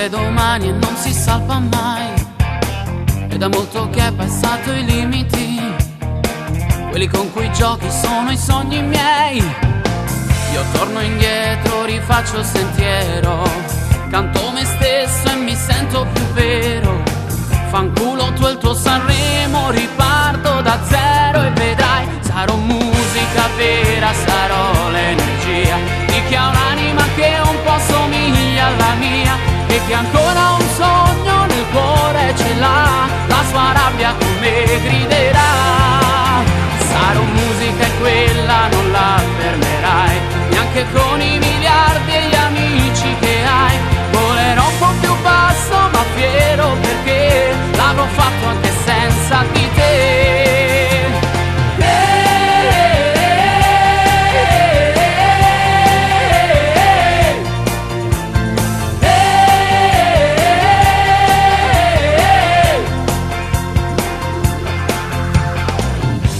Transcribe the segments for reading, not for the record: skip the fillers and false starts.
riprende domani e non si salva mai. È da molto che è passato i limiti, quelli con cui giochi sono i sogni miei. Io torno indietro, rifaccio il sentiero, canto me stesso e mi sento più vero. Fanculo tu e il tuo Sanremo, riparto da zero e vedrai, sarò musica vera, sarò l'energia di chi ha un'anima che un po' somiglia alla mia, e che ancora un sogno nel cuore ce l'ha, la sua rabbia come griderà. Sarò musica e quella non la fermerai, neanche con i miliardi e gli amici che hai. Volerò un po' più basso ma fiero, perché l'avrò fatto anche senza di te.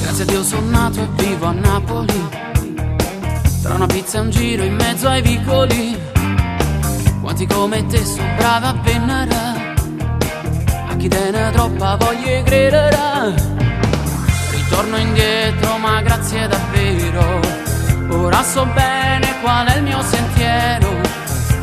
Grazie a Dio sono nato e vivo a Napoli, tra una pizza e un giro in mezzo ai vicoli. Quanti come te sono bravi a vendere, a chi te ne troppa voglia crederà. Ritorno indietro ma grazie davvero, ora so bene qual è il mio sentiero.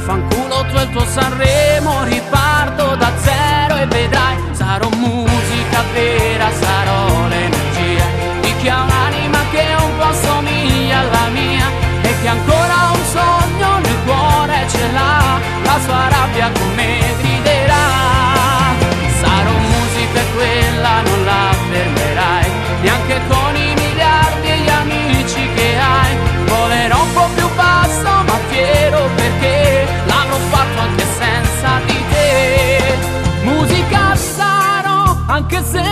Fanculo tu e il tuo Sanremo, riparto da zero e vedrai, sarò musica vera, sarò l'energia di chi ha un'anima che un po' somiglia alla mia, e che ancora un sogno nel cuore ce l'ha, la sua rabbia come griderà. Sarò musica e quella non la fermerai, neanche con i miliardi e gli amici che hai. Volerò un po' più basso ma fiero, perché l'avrò fatto anche senza di te. Musica sarò anche se